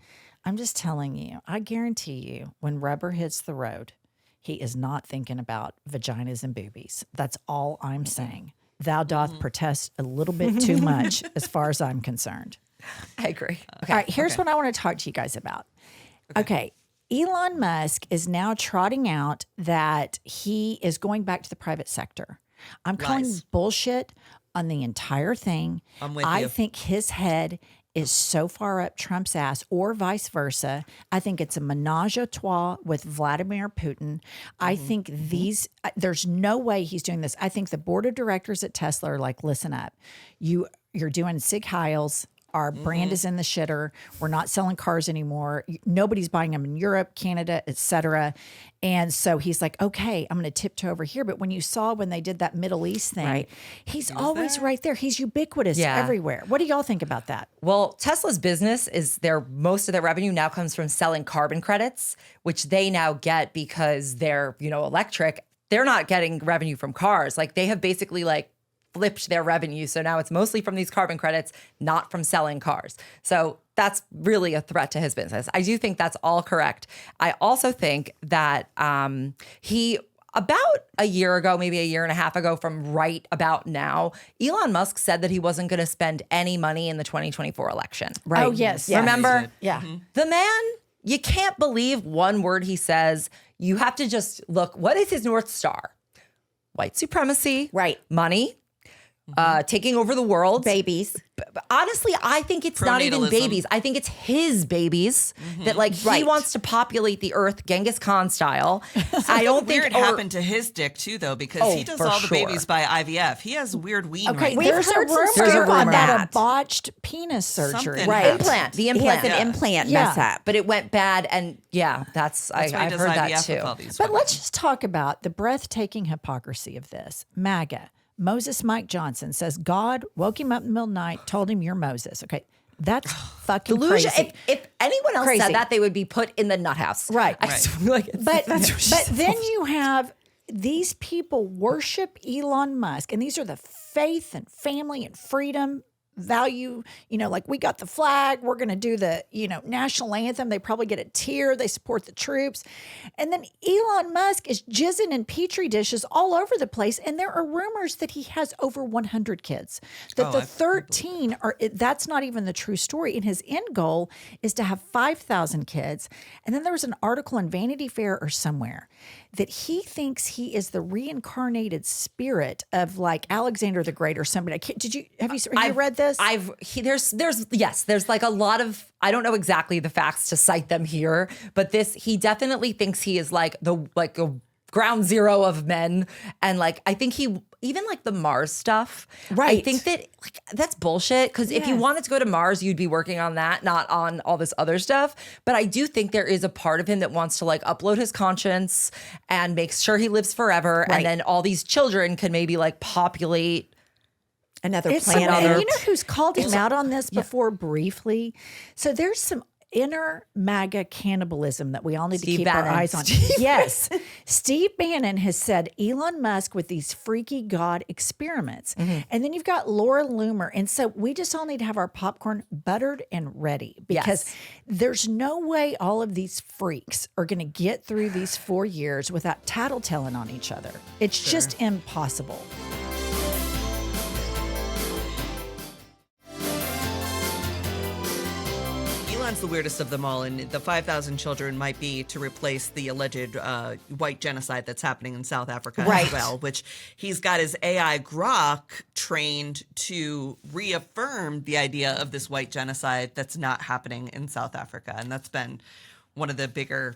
I'm just telling you, I guarantee you, when rubber hits the road, he is not thinking about vaginas and boobies. That's all I'm saying. Thou doth protest a little bit too much as far as I'm concerned. I agree. Okay. All right, here's what I want to talk to you guys about. Okay. Elon Musk is now trotting out that he is going back to the private sector. I'm calling bullshit on the entire thing. I'm with you. I think his head is so far up Trump's ass, or vice versa. I think it's a menage a trois with Vladimir Putin. I think there's no way he's doing this. I think the board of directors at Tesla are like, listen up, you're doing Sig Heils. Our brand is in the shitter. We're not selling cars anymore. Nobody's buying them in Europe, Canada, et cetera. And so he's like, okay, I'm going to tiptoe over here. But when they did that Middle East thing, he's always right there. He's ubiquitous everywhere. What do y'all think about that? Well, Tesla's business is most of their revenue now comes from selling carbon credits, which they now get because they're, electric. They're not getting revenue from cars. Like, they have basically flipped their revenue. So now it's mostly from these carbon credits, not from selling cars. So that's really a threat to his business. I do think that's all correct. I also think that he, about a year ago, maybe a year and a half ago from right about now, Elon Musk said that he wasn't going to spend any money in the 2024 election. Right. Oh, yes. Remember? Yeah. The man, you can't believe one word he says. You have to just look, what is his North Star? White supremacy. Right. Money. taking over the world. Babies. But honestly, I think it's not even Pronatalism. babies. I think it's his babies that like he wants to populate the earth Genghis Khan style. I don't think Weird happened to his dick too, though, because he does for all the sure. babies by IVF. He has weird ween. Okay, right there's a heard some rumor stuff on about that. a botched penis surgery. Something Right. happened. The He implant. has an implant Yeah. mess up. But it went bad, and That's why he I've does heard IVF that with too. all these But women. let's just talk about the breathtaking hypocrisy of this. MAGA. Moses Mike Johnson says God woke him up in the middle of the night, told him you're Moses. Okay. That's fucking Delusion. crazy. If anyone else Crazy. said that, they would be put in the nut house. Right. I just feel like But then you have these people worship Elon Musk, and these are the faith and family and freedom value, like we got the flag, we're going to do the, national anthem. They probably get a tear. They support the troops. And then Elon Musk is jizzing in petri dishes all over the place. And there are rumors that he has over 100 kids, that the 13 are, that's not even the true story. And his end goal is to have 5,000 kids. And then there was an article in Vanity Fair or somewhere that he thinks he is the reincarnated spirit of like Alexander the Great or somebody. Have you read this? There's like a lot of, I don't know exactly the facts to cite them here, but he definitely thinks he is like a ground zero of men. And like, I think even like the Mars stuff, Right. I think that like that's bullshit. Cause if you Yes. wanted to go to Mars, you'd be working on that, not on all this other stuff. But I do think there is a part of him that wants to like upload his conscience and make sure he lives forever. Right. And then all these children can maybe like populate Another It's planet. and you know who's called him out on this before briefly? So there's some inner MAGA cannibalism that we all need Steve to keep Bannon. our eyes on. Yes. Steve Bannon has said Elon Musk with these freaky God experiments. And then you've got Laura Loomer. And so we just all need to have our popcorn buttered and ready because there's no way all of these freaks are going to get through these 4 years without tattletelling on each other. It's just impossible. Elon's the weirdest of them all, and the 5,000 children might be to replace the alleged white genocide that's happening in South Africa Right. as well, which he's got his AI Grok trained to reaffirm the idea of this white genocide that's not happening in South Africa. And that's been one of the bigger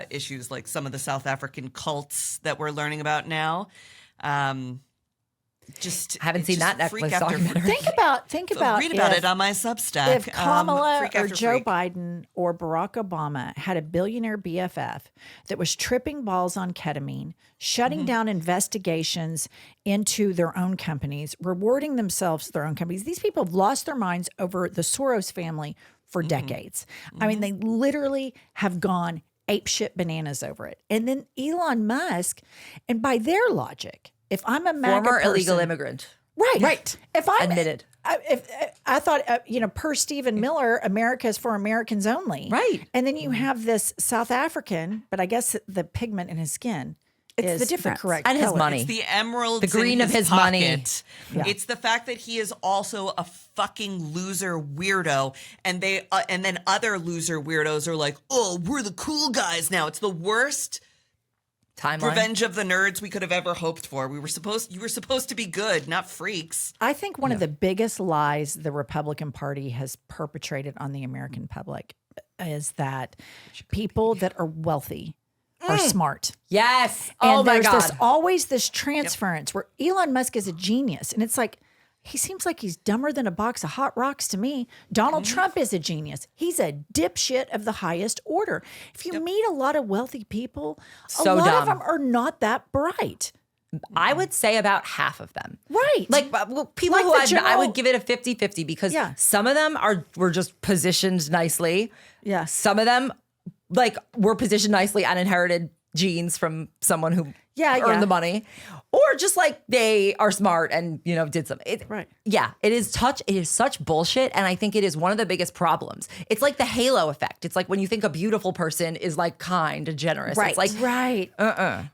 issues, like some of the South African cults that we're learning about now. Haven't seen that freak Netflix after documentary. Think about read about if- it on my Substack. If Kamala Freak or after Joe freak. Biden or Barack Obama had a billionaire BFF that was tripping balls on ketamine, shutting down investigations into their own companies, rewarding themselves for their own companies, these people have lost their minds over the Soros family for decades. I mean, they literally have gone apeshit bananas over it. And then Elon Musk, and by their logic, if I'm a MAGA Former person, illegal immigrant. Right. If I Admitted. if I thought, per Stephen Miller, America is for Americans only. Right. And then you have this South African, but I guess the pigment in his skin is the difference. correct And his color. money. It's the emeralds, The green in of his pocket. money. Yeah. It's the fact that he is also a fucking loser weirdo, and and then other loser weirdos are like, "Oh, we're the cool guys now." It's the worst Timeline. revenge of the nerds we could have ever hoped for. You were supposed to be good, not freaks. I think one of the biggest lies the Republican Party has perpetrated on the American public is that people that are wealthy are smart. Yes. And Oh my there's God. always this transference where Elon Musk is a genius. And it's like, he seems like he's dumber than a box of hot rocks to me. Donald Trump is a genius. He's a dipshit of the highest order. If you meet a lot of wealthy people, So a lot of dumb. them are not that bright. I would say about half of them. Right. Like people Like who the I general- would give it a 50-50 because Yeah. some of them were just positioned nicely. Yeah. Some of them like were positioned nicely and inherited genes from someone who earned the money. Or just like they are smart and, did something. Right. Yeah, it is such bullshit. And I think it is one of the biggest problems. It's like the halo effect. It's like when you think a beautiful person is like kind and generous. Right. It's like, Right.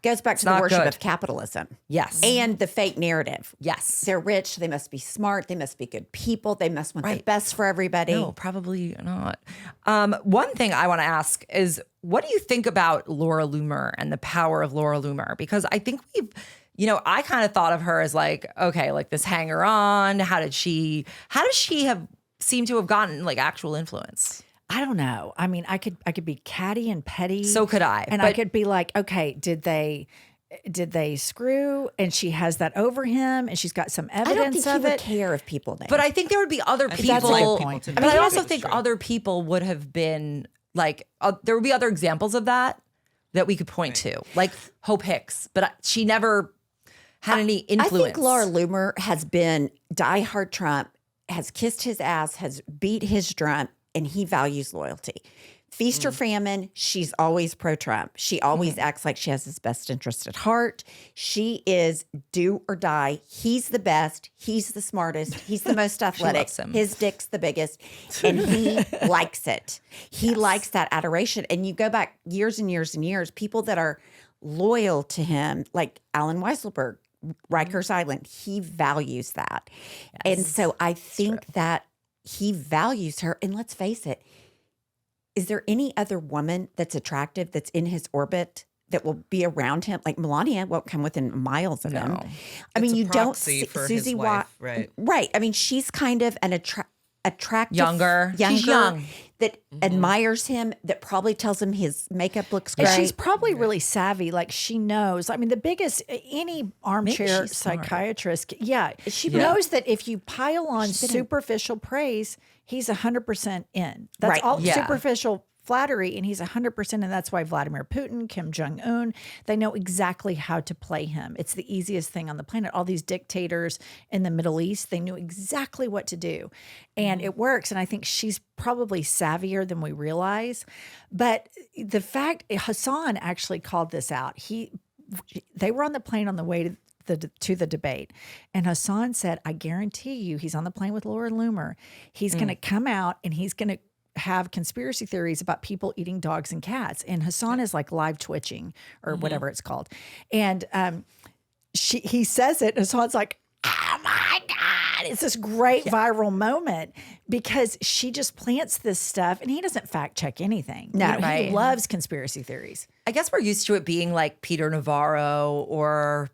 Goes back to the not worship good. of capitalism. Yes. And the fake narrative. Yes. They're rich. They must be smart. They must be good people. They must want the Right. best for everybody. No, probably not. One thing I want to ask is, what do you think about Laura Loomer and the power of Laura Loomer? Because I think I kind of thought of her as like, okay, like this hanger on. How does she have seemed to have gotten like actual influence? I don't know. I mean, I could be catty and petty. So could I. And I could be like, okay, did they screw? And she has that over him, and she's got some I don't evidence think of he would it. care if people knew. But I think there would be other think that's my people. point. But I also think other people would have been like, there would be other examples of that we could point to, like Hope Hicks. But she never had any influence. I think Laura Loomer has been diehard Trump, has kissed his ass, has beat his drum, and he values loyalty. Feast or famine, she's always pro-Trump. She always acts like she has his best interest at heart. She is do or die. He's the best. He's the smartest. He's the most athletic. loves him. His dick's the biggest. And he likes it. He likes that adoration. And you go back years and years and years, people that are loyal to him, like Alan Weisselberg, Rikers Island, he values that. And so I think that he values her. And let's face it, is there any other woman that's attractive that's in his orbit that will be around him? Like Melania won't come within miles of him. I mean, It's a you don't proxy see for Susie his wife, right? Right. I mean, she's kind of an attractive, Younger. She's young. that admires him, that probably tells him his makeup looks great. And she's probably really savvy. Like she knows. I mean, the biggest, any armchair she's smart. psychiatrist, she Yeah. knows that if you pile on superficial praise, he's 100% in. That's Right. all Yeah. superficial flattery, and he's 100%. And that's why Vladimir Putin, Kim Jong-un, they know exactly how to play him. It's the easiest thing on the planet. All these dictators in the Middle East, they knew exactly what to do. And it works. And I think she's probably savvier than we realize. But the fact, Hassan actually called this out. They were on the plane on the way to the debate. And Hassan said, I guarantee you, he's on the plane with Laura Loomer. He's going to come out and he's going to have conspiracy theories about people eating dogs and cats. And Hassan is like live twitching or whatever it's called. And he says it, and Hassan's like, oh my God. It's this great viral moment because she just plants this stuff and he doesn't fact check anything. No, He right. loves conspiracy theories. I guess we're used to it being like Peter Navarro or,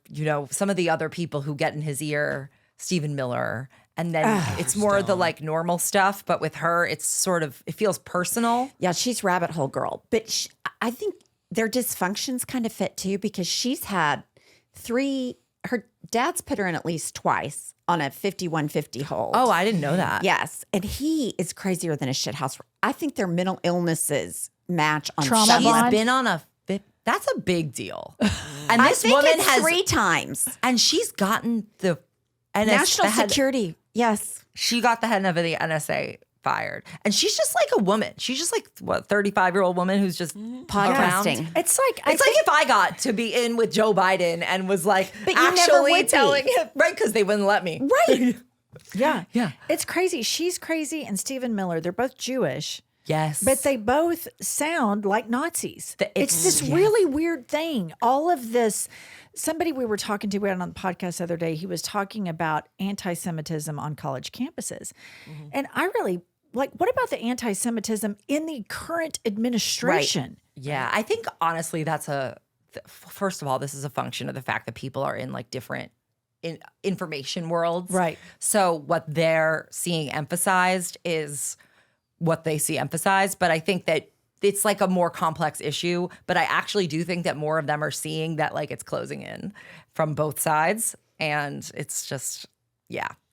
some of the other people who get in his ear, Stephen Miller. And then it's more the like normal stuff. But with her, it's sort of, it feels personal. Yeah, she's rabbit hole girl. But I think their dysfunctions kind of fit too, because she's had her dad's put her in at least twice on a 51-50 hold. Oh, I didn't know that. Yes. And he is crazier than a shithouse. I think their mental illnesses match on Trauma some She's bond. level. been on that's a big deal. And I this think woman it's has 3 times. and she's gotten the National head- security. Yes. She got the head of the NSA fired. And she's just like a woman. She's just like, 35-year-old woman who's just Podcasting. around. It's like, It's like if I got to be in with Joe Biden and was like But you never actually would be. telling him, right? Because they wouldn't let me. Right. yeah. Yeah. It's crazy. She's crazy. And Stephen Miller, they're both Jewish. Yes. But they both sound like Nazis. The- It's this really weird thing. All of this, somebody we were talking to on the podcast the other day, he was talking about anti-Semitism on college campuses. And I really, what about the anti-Semitism in the current administration? Yeah, I think honestly first of all, this is a function of the fact that people are in like different information worlds. Right. So what they're seeing emphasized is what they see emphasized. But I think that it's like a more complex issue. But I actually do think that more of them are seeing that like it's closing in from both sides. And it's just,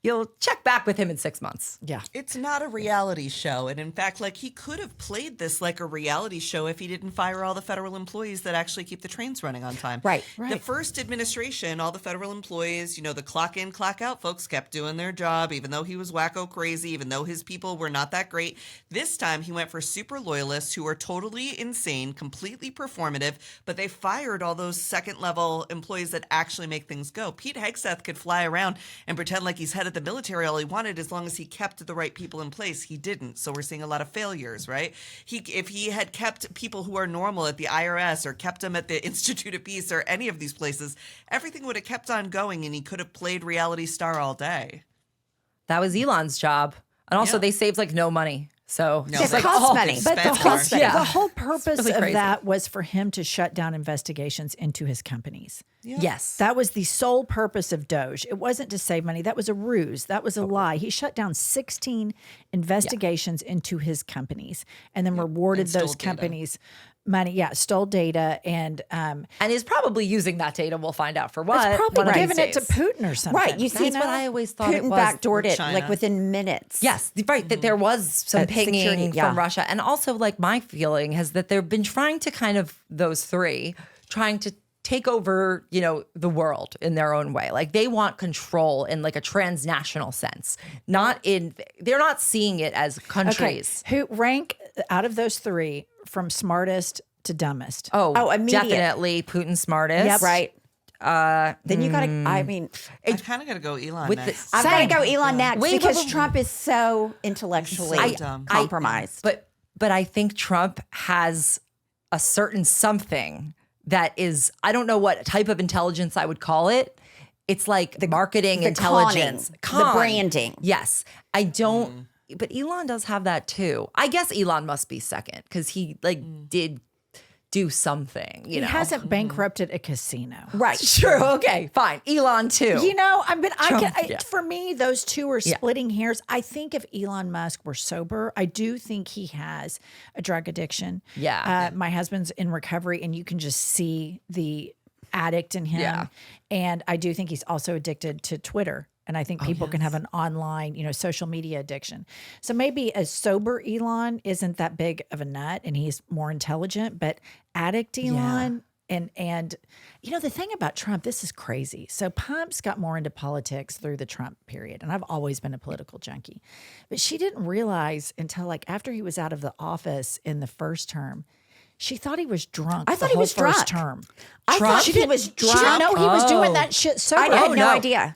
you'll check back with him in 6 months. Yeah. It's not a reality show. And in fact, like he could have played this like a reality show if he didn't fire all the federal employees that actually keep the trains running on time. Right. The first administration, all the federal employees, the clock in, clock out folks kept doing their job, even though he was wacko crazy, even though his people were not that great. This time he went for super loyalists who are totally insane, completely performative, but they fired all those second level employees that actually make things go. Pete Hegseth could fly around and pretend like he's head of the military all he wanted as long as he kept the right people in place. He didn't. So we're seeing a lot of failures, right? If he had kept people who are normal at the IRS or kept them at the Institute of Peace or any of these places, everything would have kept on going and he could have played reality star all day. That was Elon's job. And also Yeah. they saved like no money. So No, It like, costs money. it's But the spent whole, more. Yeah. the whole purpose really of crazy. that was for him to shut down investigations into his companies. Yes. That was the sole purpose of Doge. It wasn't to save money. That was a ruse. That was a lie. He shut down 16 investigations into his companies and then rewarded And stole those data. companies money. Yeah, stole data and is probably using that data. We'll find out for what. it's probably one of these giving it to days. Putin or something. Right. You see, That's what I always thought it Putin was. backdoored it China. like within minutes. Yes, right. That there was some pinging security, yeah. from Russia. And also, like, my feeling has that they've been trying to kind of, those three, trying to take over, the world in their own way. Like, they want control in like a transnational sense. They're not seeing it as countries. Who rank out of those three from smartest to dumbest? Oh, immediate. definitely Putin smartest. Yep. Right. Then you got to, I mean, I kind of got to go Elon With next. I've got to go Elon next Wait, because but- Trump is so intellectually So dumb. compromised. But I think Trump has a certain something that is, I don't know what type of intelligence I would call it. It's like the marketing the intelligence. conning, the branding. Yes. I don't, but Elon does have that too. I guess Elon must be second because he did do something, He hasn't bankrupted a casino. Right. Sure. Okay. Fine. Elon too. For me, those two are splitting hairs. I think if Elon Musk were sober, I do think he has a drug addiction. Yeah. My husband's in recovery, and you can just see the addict in him. Yeah. And I do think he's also addicted to Twitter. And I think people can have an online, social media addiction. So maybe a sober Elon isn't that big of a nut and he's more intelligent, but addict Elon and the thing about Trump, this is crazy. So Pumps got more into politics through the Trump period. And I've always been a political junkie. But she didn't realize until after he was out of the office in the first term, she thought he was drunk. I thought he was first drunk. term. I thought he was She didn't drunk. know he was doing that shit sober. I had no no. idea.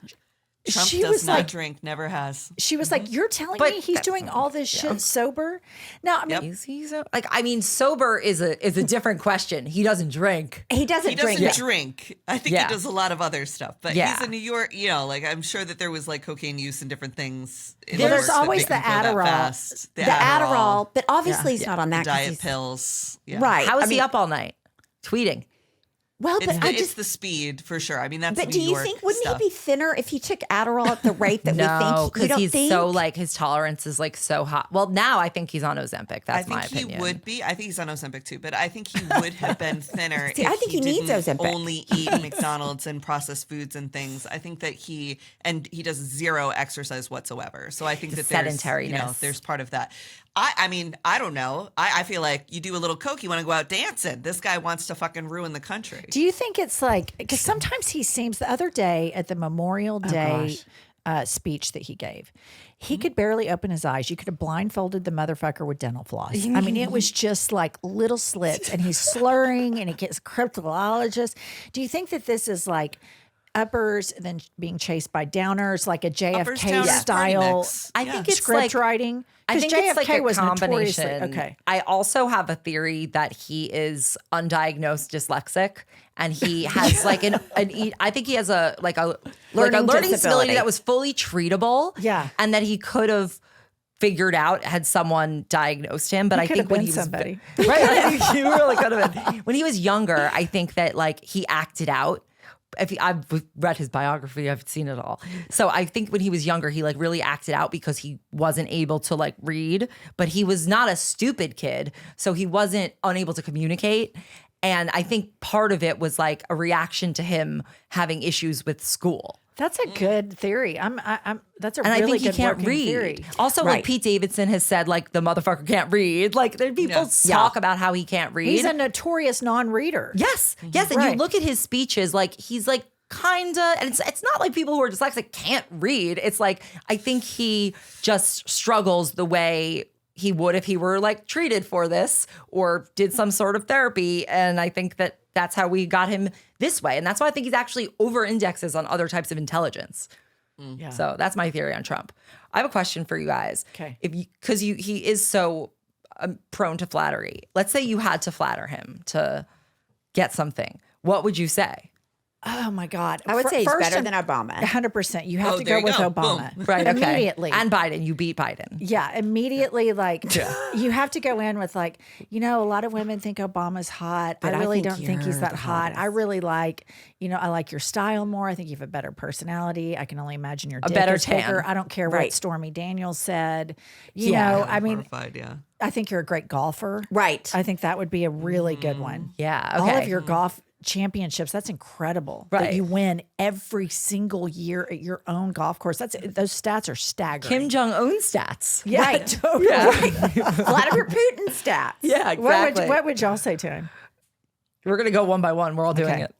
Trump she does was not like- drink, never has. She was like, "You're telling But me he's doing all this shit sober?" Now, I mean, Is he so? Sober is a different question. He doesn't drink. He doesn't He drink. doesn't drink. I think Yeah. he does a lot of other stuff, but Yeah. he's in New York. I'm sure that there was cocaine use and different things. In Well, New there's York that always make him the go that Adderall. fast. The Adderall, but obviously he's not on the that. 'cause diet he's- pills. Yeah. Right. How is I mean, he up all night? Tweeting. Well, It's, but the, I it's just. the speed for sure. I mean, that's But New do you York think wouldn't stuff. he be thinner if he took Adderall at the rate that we No, think? You because don't he's think? so his tolerance is so hot. Well, now I think he's on Ozempic. I That's my think he opinion. would be. I think he's on Ozempic too, but I think he would have been thinner. See, if I think he needs didn't Ozempic. Only eat McDonald's and processed foods and things. I think that he does zero exercise whatsoever. So I think that sedentariness. there's part of that. I mean, I don't know. I feel like you do a little coke, you want to go out dancing. This guy wants to fucking ruin the country. do you think it's because sometimes he seems the other day at the Memorial Day speech that he gave, he could barely open his eyes. You could have blindfolded the motherfucker with dental floss. I mean, it was just like little slits, and he's slurring, and he gets cryptologist. Do you think that this is uppers and then being chased by downers, like a Uppers, JFK downers, party style? mix. I Yeah. think it's Script writing. I 'Cause think it's JFK a was notoriously- combination. okay. I also have a theory that he is undiagnosed dyslexic, and he has I think he has a learning disability disability. that was fully treatable. Yeah. and that he could have figured out had someone diagnosed him. But I could think have when been he was somebody. right, I think he really could have been. When he was younger, I think that he acted out. I've read his biography, I've seen it all. So I think when he was younger, he really acted out because he wasn't able to read, but he was not a stupid kid. So he wasn't unable to communicate. And I think part of it was a reaction to him having issues with school. That's a good theory. That's a And really I think he good can't working read. theory. Also, Right. Pete Davidson has said the motherfucker can't read. There people talk about how he can't read. He's a notorious non-reader. Yes, yes, and Right. you look at his speeches, he's kinda, and it's not like people who are dyslexic can't read. It's I think he just struggles the way he would if he were treated for this or did some sort of therapy. And I think that that's how we got him this way, and that's why I think he's actually over indexes on other types of intelligence. Yeah. So that's my theory on Trump. I have a question for you guys. Okay. Because he is so prone to flattery. Let's say you had to flatter him to get something. What would you say? Oh my God. I would say he's First better and- than Obama. 100%. You have Oh, to there go you with go. Obama. Boom. Right. Okay. Immediately. And Biden. You beat Biden. Yeah, immediately, like, you have to go in with, like, a lot of women think Obama's hot, but I really don't think he's you're that the hot. I hottest. really like, I like your style more. I think you have a better personality. I can only imagine your dick better is bigger. tan. I don't care Right. what Stormy Daniels said. Yeah. I mean, Horrified, yeah. I think you're a great golfer. Right. I think that would be a really good one. Yeah. Okay. All of your golf championships, that's incredible. Right. That you win every single year at your own golf course. Those stats are staggering. Kim Jong-un stats. Yeah, Right. totally. Vladimir Putin stats. Yeah, exactly. What would y'all say to him? We're going to go one by one. We're all doing Okay. it.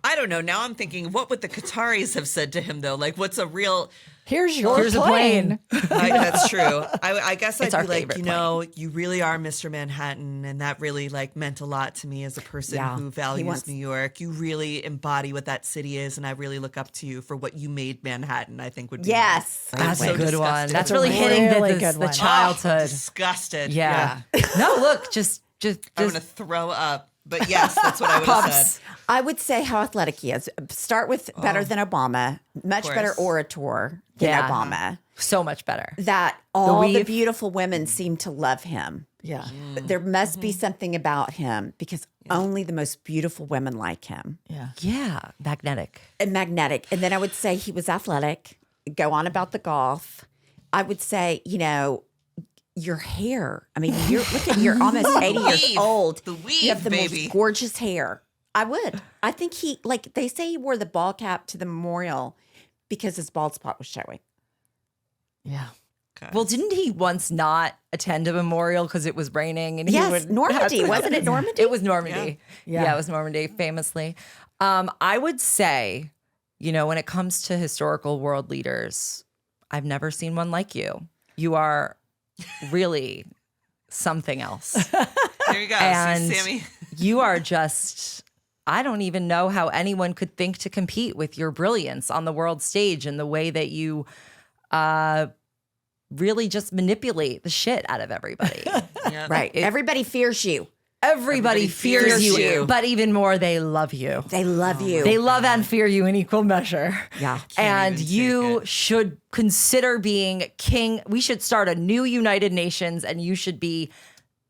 I don't know. Now I'm thinking, what would the Qataris have said to him, though? Like, what's a real... Here's your Here's a plane. That's true. I guess It's I'd our be like, favorite you really are Mr. Manhattan, and that really meant a lot to me as a person Yeah. who He values wants- New York. You really embody what that city is, and I really look up to you for what you made Manhattan. I think would be Yes. That's so a good one. disgusted. That's a really hitting really the good one. childhood. disgusted. yeah. No, look, just I'm gonna throw up. But yes, that's what I would have pups. said. I would say how athletic he is. Start with better than Obama, much better course. orator than Yeah. Obama. So much better. That all the weave. beautiful women seem to love him. Yeah. But there must be something about him because only the most beautiful women like him. Yeah. Yeah. Magnetic. And magnetic. And then I would say he was athletic. Go on about the golf. I would say, your hair. I mean, you're almost 80 years weave. old. The weave, You have the baby. most gorgeous hair. I would. I think they say he wore the ball cap to the memorial because his bald spot was showing. Yeah. Okay. Well, didn't he once not attend a memorial because it was raining? And he Yes, would Normandy. Wasn't it Normandy? It was Normandy. Yeah. Yeah, it was Normandy, famously. I would say, when it comes to historical world leaders, I've never seen one like you. You are really something else. There you go. And See, Sammy. you are just, I don't even know how anyone could think to compete with your brilliance on the world stage and the way that you really just manipulate the shit out of everybody. Yeah. Right. Everybody fears you. Everybody fears you, you. but even more, they love you. They love you. They love and fear you in equal measure. Yeah. And even you take it. should consider being king. We should start a new United Nations and you should be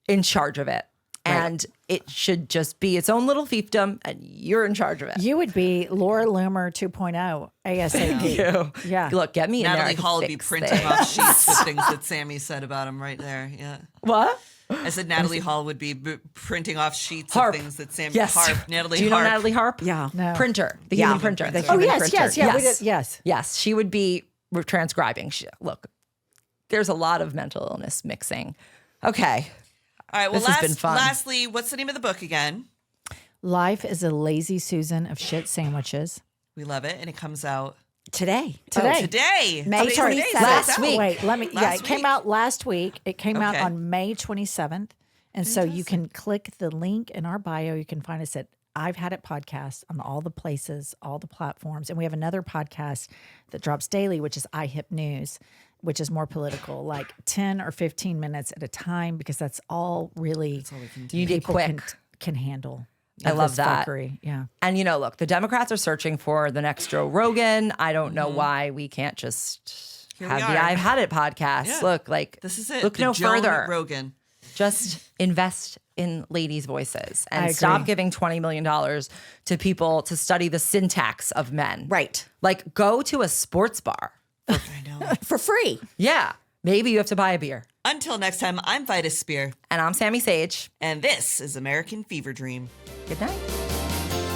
in charge of it. And it should just be its own little fiefdom and you're in charge of it. You would be Laura Loomer 2.0 ASAP. You. Yeah. Look, get me in there. Natalie I can Hall would be fix printing things. off sheets with things that Sammy said about him right there. Yeah. What? I said Natalie Hall would be printing off sheets Harp. of things that Sammy Yes. Harp. Natalie Do you know Harp. Natalie Harp? Yeah. No. Printer. The Yeah. human printer. The Oh, human yes, printer. yes, yeah. We Yes. did, yes. Yes, she would be transcribing. Look, there's a lot of mental illness mixing. Okay. All right. Well, This has been fun. lastly, what's the name of the book again? Life is a lazy Susan of shit sandwiches. We love it, and it comes out Today. Today. today. May Today's the day 27th. it's Last out. week. Wait, let me. Last it came week. out last week. It came out Okay. on May 27th. And so you can click the link in our bio. You can find us at I've Had It Podcast on all the places, all the platforms. And we have another podcast that drops daily, which is iHip News, which is more political, like 10 or 15 minutes at a time, because that's all really You need it people quick. can handle. I of love this that. fuckery. Yeah. And look, the Democrats are searching for the next Joe Rogan. I don't know why we can't just Here have we the are. I've Had It podcast. Yeah. Look, like This is it. Look The no Joan further. Rogan. Just invest in ladies' voices I and agree. stop giving $20 million to people to study the syntax of men. Right. Like, go to a sports bar. I know. For free. Yeah. Maybe you have to buy a beer. Until next time, I'm Vitus Spear, And I'm Sammy Sage. and this is American Fever Dream. Good night.